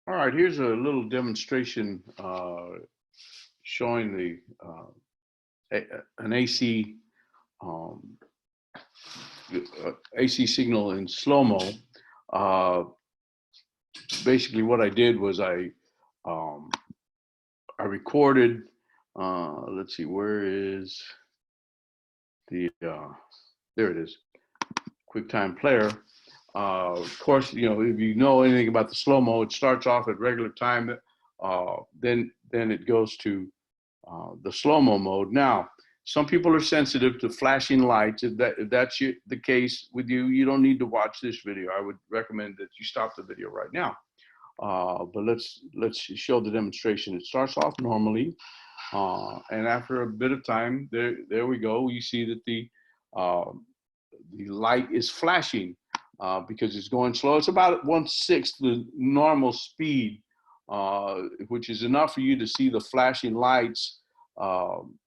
All right, here's a little demonstration showing an um, AC signal in slow-mo. Uh, Basically, what I did was um, I recorded. Let's see, where is there it is, QuickTime Player. Of course, if you know anything about the slow-mo, it starts off at regular time, then it goes to the slow-mo mode. Now, some people are sensitive to flashing lights. If that's the case with you, you don't need to watch this video. I would recommend that you stop the video right now. But let's show the demonstration. It starts off normally, and after a bit of time, there we go. You see that the light is flashing because it's going slow. It's about 1/6 the normal speed, which is enough for you to see the flashing lights. Um,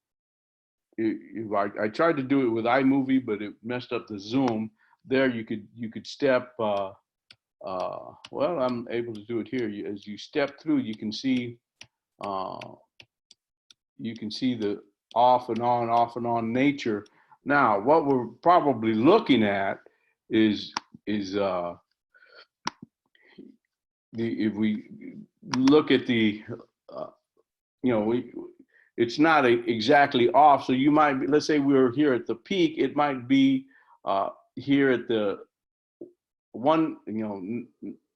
I tried to do it with iMovie, but it messed up the zoom. There you could step. Well, I'm able to do it here. As you step through, uh, you can see the off and on nature. Now, what we're probably looking at is is the if we look at the uh, you know we it's not exactly off. So you might be, let's say we were here at the peak, it might be here at the one,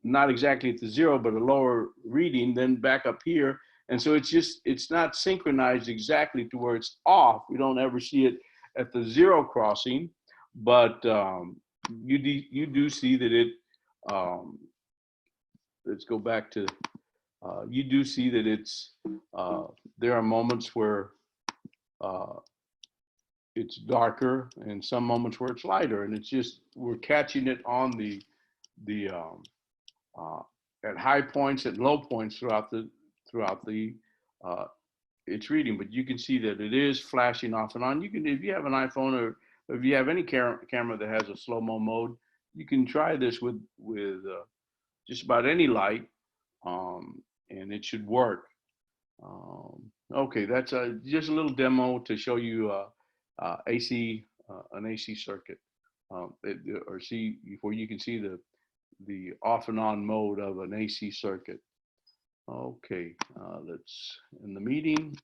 not exactly at the zero, but a lower reading, then back up here. And so it's not synchronized exactly to where it's off. We don't ever see it at the zero crossing, but you do see that um, let's go back to, you do see that uh, there are moments where uh, it's darker and some moments where it's lighter. And it's just, we're catching it on the uh, at high points, at low points throughout the uh, its reading. But you can see that it is flashing off and on. You can, if you have an iPhone or if you have any camera that has a slow-mo mode, you can try this with just about any light, and it should work. Okay, that's just a little demo to show you an AC circuit, or see where you can see the off and on mode of an AC circuit. Okay, let's in the meeting.